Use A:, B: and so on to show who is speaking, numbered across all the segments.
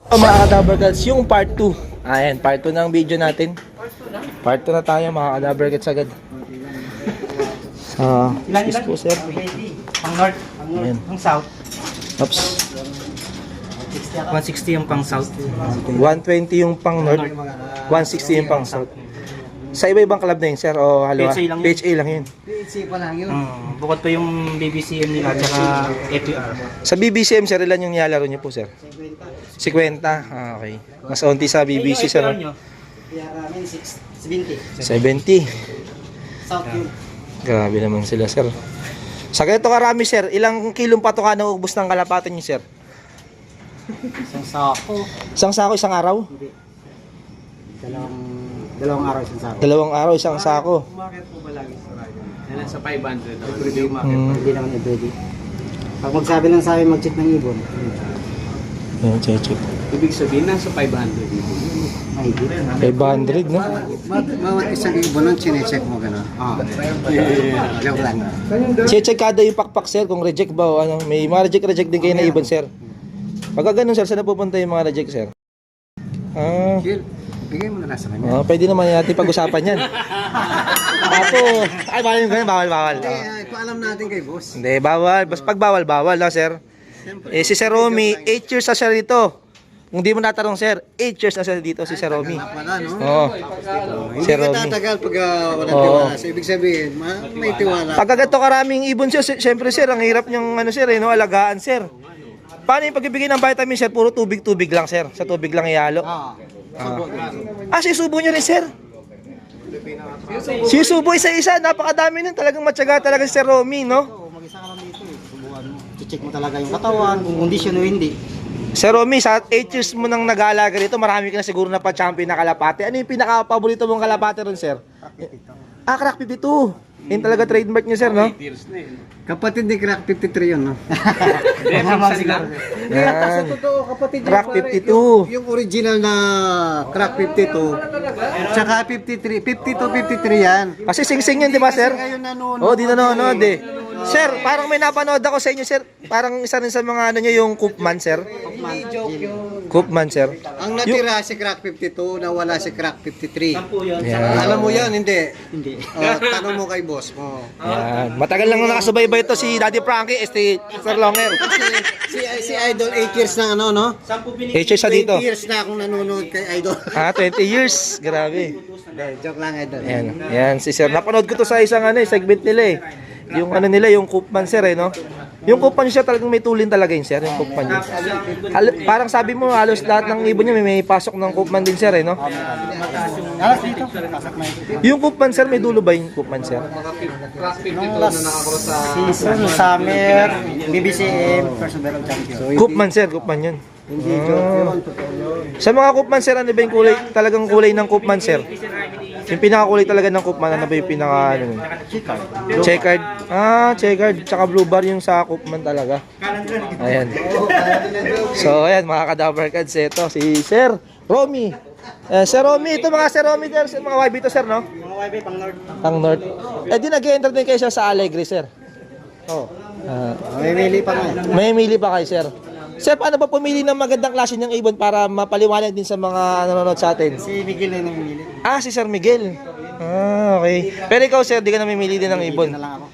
A: Mga Kadabarkats, yung part 2. Ayan, part 2 ng video natin. Part 2 na tayo mga Kadabarkats agad. Excuse po sir.
B: Pang north,
A: Ayan.
B: pang south.
A: Oops.
B: 160 yung pang south.
A: 120 yung pang north, 160 yung pang south. Sa iba-ibang club na yun sir o halo?
B: PHA lang yun.
A: PHA lang yun.
C: PHC pa lang yun.
B: Bukod pa yung BBCM nila at saka APR.
A: Sa BBCM sir, ilan yung nilalaro niyo po sir? 50. Ah, okay. Mas onti sa BBC sir.
B: nyo?
C: Kaya kami 70.
A: 70.
C: South yun.
A: Grabe naman sila sir. Sa ganito karami sir, ilang kilong patuka na ubos ng kalapatan niyo sir?
C: Isang sako.
A: Isang sako, isang araw?
C: Dalawang araw isang sako.
A: Dalawang araw, isang sako.
D: Market po ba lagi sa radyo? Yan sa 500 daw. Review market.
C: Hindi naman everyday. Pag magsabi lang sa akin mag-check ng ibon,
A: Ayan, check.
D: Ibig sabihin, nasa 500.
C: mahigit.
A: 500 no?
C: Bawat isang ibon nun, chinecheck mo gano'n. Joke lang.
A: Check kada yung pakpak sir kung reject ba o ano. May mga reject din kayo na ibon sir. Pagka ganun sir, saan napupunta yung mga reject sir? Ah,
C: Gil, bigay mo na lang sa kanya.
A: pwede naman natin pag-usapan yan. Apo, ay bawal yung ganun, bawal.
C: Ipaalam natin kay boss.
A: Hindi, bawal. Basta pag bawal na sir. Si Sir Romy, 8 years na siya rito. Kung di mo natarong sir, 8 years na siya dito si Sir Romy.
C: Wala, no?
A: Oo.
C: Hindi
A: Sir
C: ka
A: Romy.
C: tatagal pag walang
A: Oo.
C: tiwala. So, ibig sabihin, may tiwala.
A: Pagka ganito karaming ibon sir, syempre sir, ang hirap niyong ano sir, no, alagaan sir. Paano yung pagbibigay ng vitamin sir? Puro tubig lang sir. Sa tubig lang ihalo. Sisubo niyo rin sir. Sisubo isa-isa, napakadami nun. Talagang matyaga talaga si Sir Romy, no?
C: Oo, mag-isa ka lang dito eh. Subukan mo. Check mo talaga yung katawan, kung condition o hindi.
A: Sir Romy, sa 8 years mo nang nag-aalaga rito, marami ka na siguro na pa-champion na kalapate. Ano yung pinaka-paborito mong kalapate ron, sir? Crack 52. Yun talaga trademark niyo, sir, no?
C: Kapatid ni Crack 53 yun, no?
A: Yan.
C: Totoo, kapatid niya,
A: Crack
C: pare.
A: 52.
C: Yung original na Crack 52, tsaka 53, 52, 53 yan.
A: Kasi sing-sing yun, di ba, sir?
C: Ngayon nanonood.
A: Oo, di nanonood eh. Sir, parang may napanood ako sa inyo, sir. Parang isa rin sa mga ano nyo, yung Koopman, sir.
C: Hindi joke yun.
A: Koopman, sir.
C: Ang natira si Crack 52, nawala si Crack 53.
A: Yan.
C: Alam mo yan, hindi? Hindi. Tanong mo kay boss mo.
A: Yan. Matagal lang nakasubaybay ito si Daddy Frankie, Sir Longer.
C: Si Idol 8 years na ano, no?
A: 8 years sa dito.
C: 20 years na akong nanonood kay Idol.
A: 20 years. Grabe.
C: Hindi, joke lang, Idol.
A: Yan si Sir. Napanood ko to sa isang segment nila eh. Yung ano nila, yung Koopman sir no? Yung Koopman siya talagang may tulin talaga yun sir, yung Koopman niya. Parang sabi mo, halos lahat ng ibon niya may pasok ng Koopman din sir no?
C: Alas dito, pasok na ito.
A: Yung Koopman sir, may dulo ba yung Koopman sir?
C: Nung last season, summer, BBCM, first overall champion.
A: Koopman sir, Koopman yun.
C: Hindi joke yun, totoo yun.
A: Sa mga Koopman sir, ano ba yung kulay, talagang kulay ng Koopman sir? Yung pinakakulay talaga ng Koopman, ano ba yung pinaka ano? Checkered. Checkered. Tsaka blue bar yung sa Koopman talaga. Ayan. So, ayan mga Kadabarkads, ito si Sir Romy. Sir Romy, ito mga Sir Romy, sir, mga YB to sir, no?
C: Mga YB pang North.
A: Pang North. Di nag-entertain kayo siya sa Alegre, sir?
C: Oh. May mili pa nga.
A: May mili pa kayo, sir? Sir, paano ba pumili ng magandang klase ng ibon para mapaliwanag din sa mga nanonood sa atin?
C: Si Miguel na namimili.
A: Si Sir Miguel. Okay. Pero ikaw, sir, di ka namimili din ng ibon.
C: Na lang ako.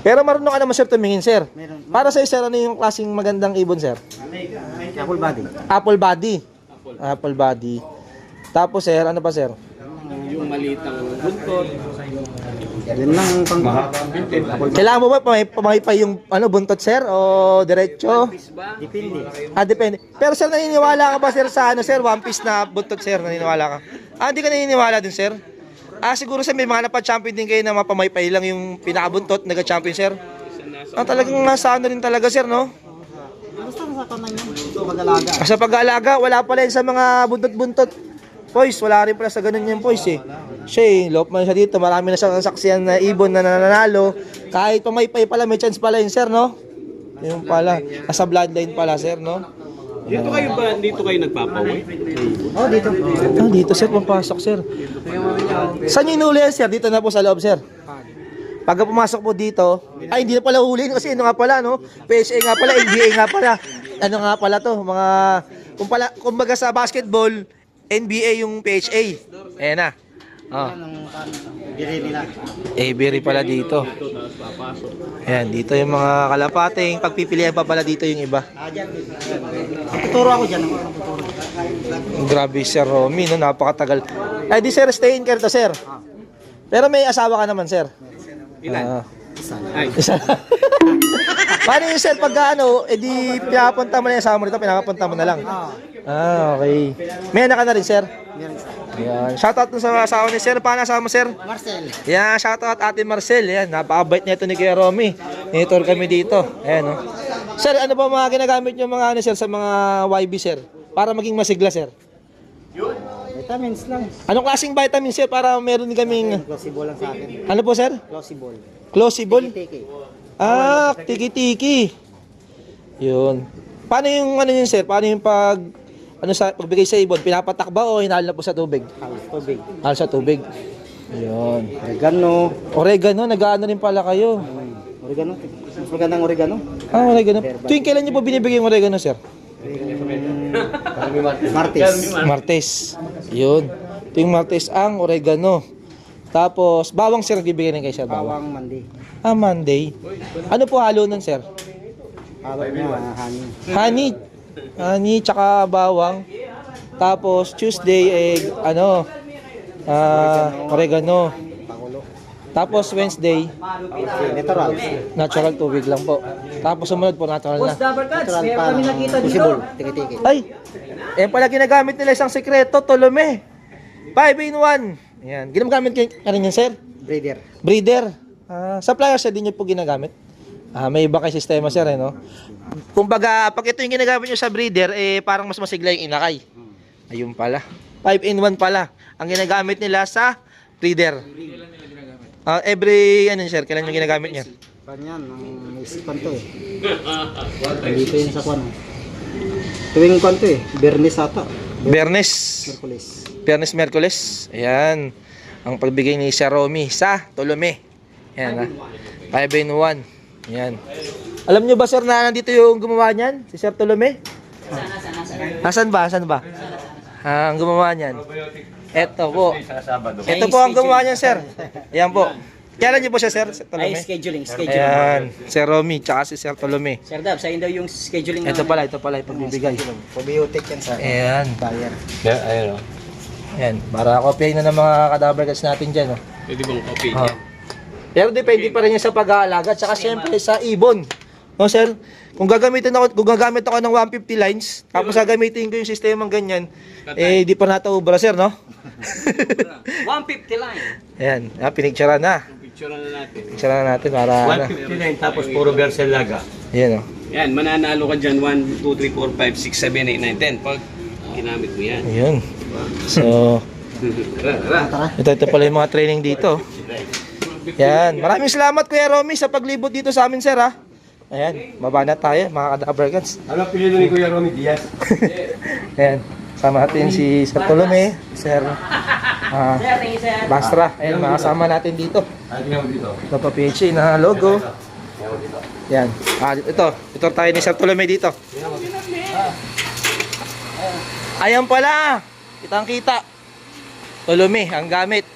A: Pero marunong ka naman, sir, tumingin, sir.
C: Meron.
A: Para sa sir, ano yung klaseng magandang ibon, sir?
C: Apple body.
A: Apple body. Apple body. Tapos, sir, ano pa, sir?
D: Yung malitang buntot.
C: Yan lang pang
A: Kailangan mo ba pamahipay yung buntot, sir? O diretso?
C: depende.
A: Depende. Pero, sir, naniniwala ka ba, sir, sa sir, one piece na buntot, sir? Naniniwala ka? Hindi ka naniniwala dun, sir? Siguro, sir, may mga napag-champion din kayo na mapamaypay lang yung pinakabuntot, nag-champion, sir? Talagang nasa ano rin talaga, sir, no?
C: Basta sa kaman yun. Mag-alaga.
A: Sa pag-aalaga, wala pala yun sa mga buntot-buntot. Poise, wala rin pala sa ganun yung poise eh. Siya lop man siya dito, marami na siyang saksiyan na ibon na nananalo. Kahit pamaypay pala, may chance pala yun, sir, no? Yung pala, nasa bloodline pala, sir, no?
D: Dito kayo nagpapawi?
C: Oh, dito.
A: Dito, sir, papasok, sir. Saan yung inuli yan, sir? Dito na po sa loob, sir. Pagka pumasok po dito, hindi na pala huli kasi ano nga pala, no? PSA nga pala, NBA nga pala. Ano nga pala to, mga kumbaga sa basketball, NBA yung PHA. Ayan na. Oh.
C: Biri nila.
A: Avery pala dito. Ayan, dito yung mga kalapating. Pagpipilian pa pala dito yung iba.
C: Tuturo ako dyan.
A: Grabe, Sir Romy, no? Napakatagal. Ay, di sir, stay in care to, sir. Pero may asawa ka naman, sir.
D: Ilan?
A: Isa. Paano yun, sir, pagka ano, edi pinapunta mo na yung asawa mo dito, pinapunta mo na lang. Okay. May anak ka na rin, sir. Yan. Shoutout dun sa asawa ni sir. Paano asawa mo, sir?
C: Marcel.
A: Yan, shoutout ate Marcel. Yan, napakabait nito ni Kuya Romy. Nitor kami dito. Ayan, no? Sir, ano ba mga ginagamit nyo mga ano, sir, sa mga YB, sir? Para maging masigla, sir.
C: Vitamins lang.
A: Anong klaseng vitamin, sir? Para meron kaming...
C: Closable lang sa akin.
A: Ano po, sir?
C: Closable.
A: Closable?
C: Tiki.
A: Ah, tiki-tiki. Yun. Paano yung ano yun, sir? Paano yung pagbigay sa ibon? Pinapatak ba o hinahal na po sa tubig?
C: Tubig.
A: Hal sa tubig. Yun.
C: Oregano.
A: Oregano, nag-ano rin pala kayo.
C: Oregano. Mas magandang oregano.
A: Ah, oregano. Tuwing kailan niyo po binibigay yung oregano, sir?
C: Martes.
A: Martes. Yun. Tuwing Martes ang oregano. Tapos, bawang, sir, bibigay rin kayo, sir. Bawang.
C: Bawang mandi.
A: Ah, Monday. Ano po halo nun, sir?
C: Halo na honey.
A: Honey. Honey, tsaka bawang. Tapos, Tuesday, oregano.
C: Pakulo.
A: Tapos, Wednesday,
C: Natural.
A: natural tubig lang po. Tapos, sumunod po, natural na.
C: Natural pa. Closable. Tiki-tiki.
A: Ay! Eh pala ginagamit nila isang sekreto, Tolome. 5-in-1. Yan. Ginagamit ka rin yan, sir?
C: Breeder.
A: Breeder. Supplier, sir, din nyo po ginagamit. May iba kay sistema, sir, no? Kumbaga, pag ito yung ginagamit nyo sa breeder, parang mas masigla yung inakay. Ayun pala. 5-in-1 pala. Ang ginagamit nila sa breeder. Sir, kailan yung ginagamit niya?
C: Kanyan, ang isipan to eh. Dito yun sa kwan. Tuwing kwan to eh. Bernis ata.
A: Bernes.
C: Merkulis.
A: Biyernes, Miyerkules. Ayan. Ang pagbigay ni Sir Romy sa Tolome. Ayan, 5-in-1. Ayan. Alam nyo ba, sir, na nandito yung gumawa niyan? Si Sir Tolome? Asan ba? Ang gumawa niyan. Ito po. Ito po ang gumawa niyan, sir. Ayan po. Kailan niyo po siya, Sir Tolome?
B: Ay, scheduling.
A: Ayan. Sir Romy, tsaka si Sir Tolome.
B: Sir Dab, sa'yo daw yung scheduling
A: Ito pala yung pagbibigay.
C: Probiotic yan sa
A: Ayan.
C: buyer.
D: Ayun o.
A: Ayan. Para kopyahin na ng mga cadaver cats natin dyan. Oh.
D: Pwede bang copy
A: Ah.
D: niya?
A: Pero depende pa rin yan sa pag-aalaga. Tsaka siyempre sa ibon. No, sir? Kung gagamit ako ng 150 lines, tapos gagamitin ko yung sistemang ganyan, di pa nataubra, sir, no?
B: 150 line.
A: Ayan. Pinicturean na.
D: Picture na natin.
A: Picturean na natin para ano.
E: 159 tapos puro Bercelaga.
A: Ayan, oh.
D: Yan, mananalo ka dyan. 1, 2, 3, 4, 5, 6, 7, 8, 9, 10. Pag ginamit mo yan.
A: Ayan. So, ito pala yung mga training dito. Yan. Maraming salamat, Kuya Romy, sa paglibot dito sa amin, sir, ha? Ayan. Baba na tayo, mga cadaver cats.
E: Ano pinili ni Kuya Romy Diaz?
A: Ayan. Sama natin si Sir Tolome, Sir Bastra. Ayan, makasama natin dito.
E: Tingnan mo dito.
A: Ito pa PHA na logo. Yan. Ito tayo ni Sir Tolome dito. Ayan pala. Kitang-kita. Tolome, ang gamit.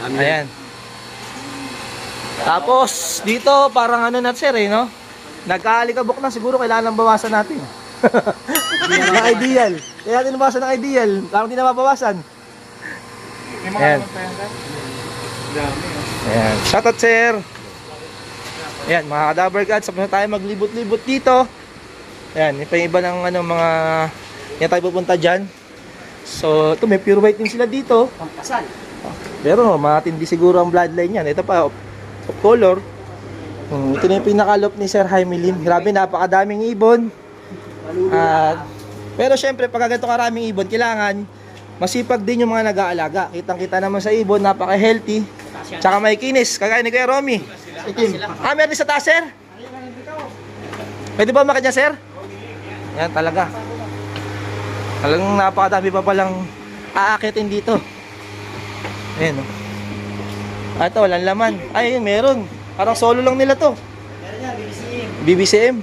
A: Ayan. Tapos, dito parang ano na, sir, no? Nagkaalikabok na, siguro kailangan bawasan natin. Ng ideal. Kaya natin nabawasan ng ideal. Parang di na mabawasan. Ayan. Ayan. Shoutout, sir. Ayan, mga cadaver cats. Tapos na tayo maglibot-libot dito. Ayan, yung iba ng ano, mga... Yan tayo pupunta dyan. So, ito may pure white din sila dito.
B: Pampasal.
A: Pero matindi siguro ang bloodline yan. Ito pa, of color. Ito na yung pinakalop ni Sir Jaime Lim. Grabe, napakadaming ibon. Pero syempre, pag ganito karaming ibon, kailangan masipag din yung mga nag-aalaga. Kitang-kita naman sa ibon, napaka-healthy. Tsaka may kinis, kagaya ni Kuya Romy. Meron din sa taas, sir? Pwede ba makanya, sir? Yan, talaga. Talagang napakadami pa palang aakitin dito. Ayan, oh. Ito, walang laman. Ay, meron. Parang solo lang nila to.
C: Meron yan, BBCM.
A: BBCM.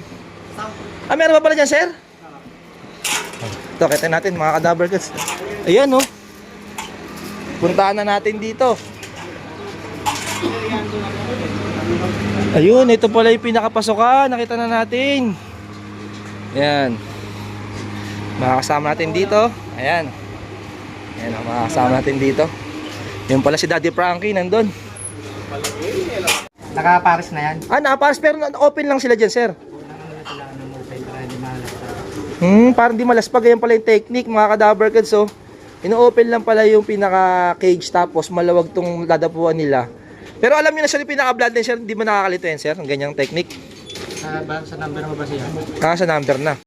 A: Meron pa pala dyan, sir? Ito, kita natin mga kadaver goods. Ayan, oh. Puntaan na natin dito. Ayun, ito pala yung pinakapasokan. Nakita na natin. Ayan. Makakasama natin dito. Ayan. Ayan, makakasama natin dito. Yun pala si Daddy Frankie, nandun.
C: Nakapares na yan.
A: Ah, nakapares pero open lang sila dyan, sir. Parang di malaspag. Ayan pala yung technique, mga kadaver goods, oh. Ino-open lang pala yung pinaka-cage tapos malawag tong dadapuan nila. Pero alam niyo na sir, yung pinaka-bloodline, sir, hindi mo nakakalito yan, sir, ang ganyang technique.
C: Sa number mo ba siya?
A: Sa number na.